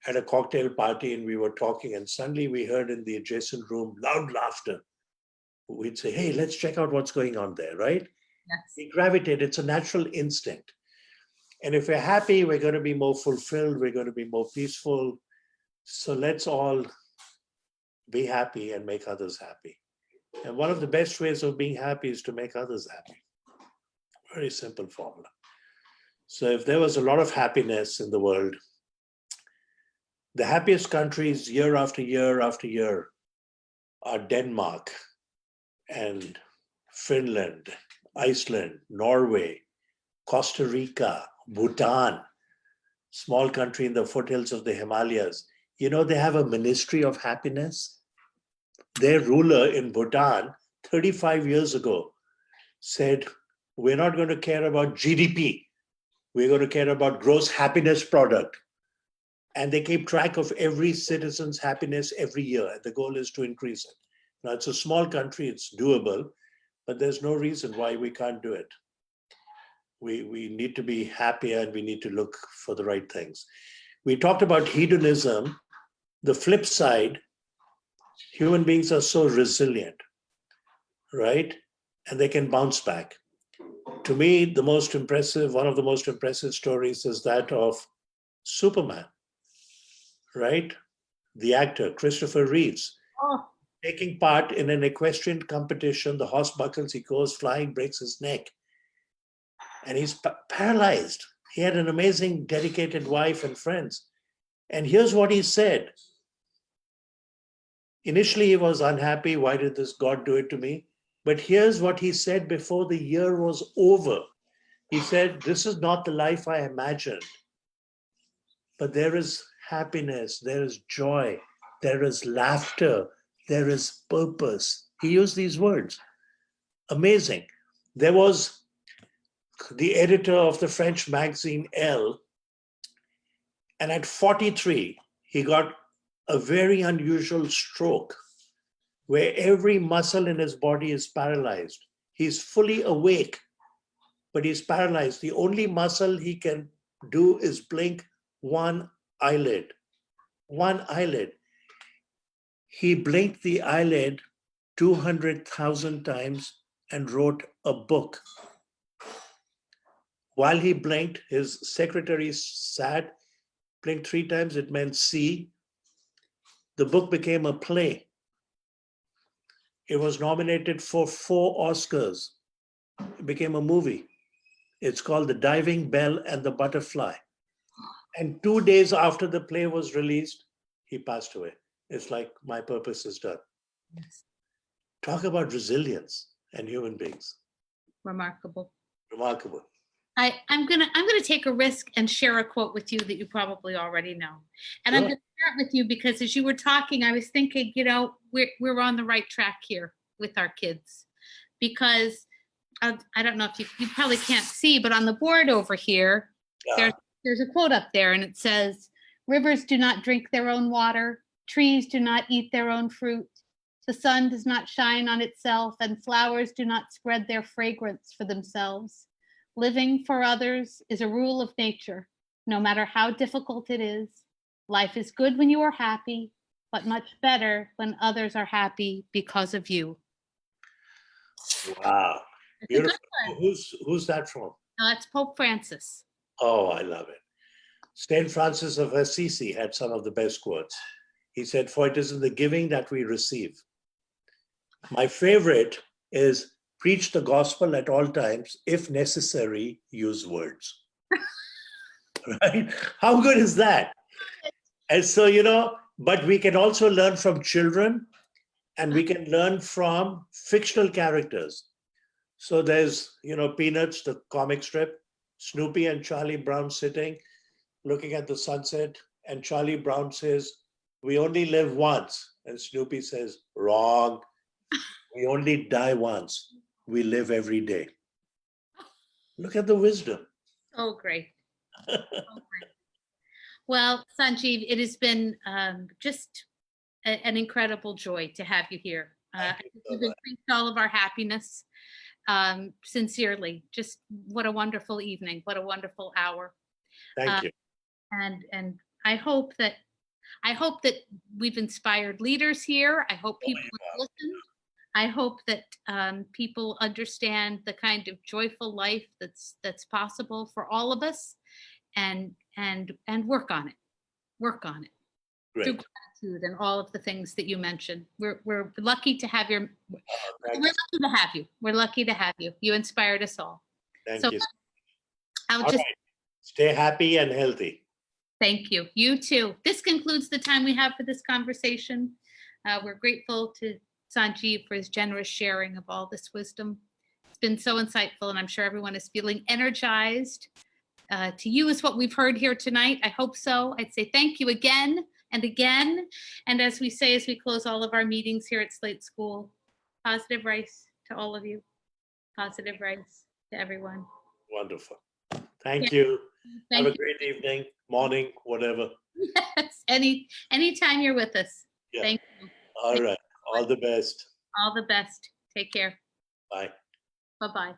at a cocktail party and we were talking and suddenly we heard in the adjacent room loud laughter, we'd say, hey, let's check out what's going on there, right? Yes. We gravitate. It's a natural instinct. And if we're happy, we're going to be more fulfilled. We're going to be more peaceful. So let's all be happy and make others happy. And one of the best ways of being happy is to make others happy. Very simple formula. So if there was a lot of happiness in the world, the happiest countries year after year after year are Denmark and Finland, Iceland, Norway, Costa Rica, Bhutan, small country in the foothills of the Himalayas. You know, they have a ministry of happiness. Their ruler in Bhutan 35 years ago said, we're not going to care about GDP. We're going to care about gross happiness product. And they keep track of every citizen's happiness every year. The goal is to increase it. Now, it's a small country, it's doable, but there's no reason why we can't do it. We need to be happier and we need to look for the right things. We talked about hedonism. The flip side, human beings are so resilient, right? And they can bounce back. To me, one of the most impressive stories is that of Superman, right? The actor, Christopher Reeves, taking part in an equestrian competition. The horse buckles, he goes flying, breaks his neck. And he's paralyzed. He had an amazing, dedicated wife and friends. And here's what he said. Initially, he was unhappy. Why did this God do it to me? But here's what he said before the year was over. He said, this is not the life I imagined. But there is happiness, there is joy, there is laughter, there is purpose. He used these words. Amazing. There was the editor of the French magazine Elle, and at 43, he got a very unusual stroke where every muscle in his body is paralyzed. He's fully awake, but he's paralyzed. The only muscle he can do is blink one eyelid. One eyelid. He blinked the eyelid 200,000 times and wrote a book. While he blinked, his secretary sat, blinked 3 times, it meant see. The book became a play. It was nominated for 4 Oscars. It became a movie. It's called The Diving Bell and the Butterfly. And 2 days after the play was released, he passed away. It's like my purpose is done. Yes. Talk about resilience and human beings. Remarkable. Remarkable. I'm gonna take a risk and share a quote with you that you probably already know. And I'm Sure. gonna share it with you because as you were talking, I was thinking, we're on the right track here with our kids. Because I don't know if you probably can't see, but on the board over here, there's a quote up there and it says, rivers do not drink their own water, trees do not eat their own fruit, the sun does not shine on itself, and flowers do not spread their fragrance for themselves. Living for others is a rule of nature, no matter how difficult it is. Life is good when you are happy, but much better when others are happy because of you. Wow. It's a good Beautiful. Who's that from? That's Pope Francis. Oh, I love it. St. Francis of Assisi had some of the best quotes. He said, for it is in the giving that we receive. My favorite is preach the gospel at all times. If necessary, use words. Right? How good is that? And so, but we can also learn from children and we can learn from fictional characters. So there's, Peanuts, the comic strip, Snoopy and Charlie Brown sitting, looking at the sunset, and Charlie Brown says, we only live once. And Snoopy says, wrong. We only die once. We live every day. Look at the wisdom. Oh, great. Oh, great. Well, Sanjiv, it has been just an incredible joy to have you here. You've increased all of our happiness. Sincerely, just what a wonderful evening, what a wonderful hour. Thank you. And I hope that we've inspired leaders here. I hope people have listened. I hope that people understand the kind of joyful life that's possible for all of us, and work on it. Work on it. Great. Through gratitude and all of the things that you mentioned. We're lucky to have we're lucky to have you. We're lucky to have you. You inspired us all. Thank you. I'll all just right. Stay happy and healthy. Thank you. You too. This concludes the time we have for this conversation. We're grateful to Sanjiv for his generous sharing of all this wisdom. been so insightful, and I'm sure everyone is feeling energized to use what we've heard here tonight. I hope so. I'd say thank you again and again. And as we say, as we close all of our meetings here at Slate School, positive rice to all of you. Positive rice to everyone. Wonderful. Thank you. Thank Have a you. great evening, morning, whatever. Yes, anytime you're with us. Yeah. Thank you. All right. All the best. All the best. Take care. Bye. Bye-bye.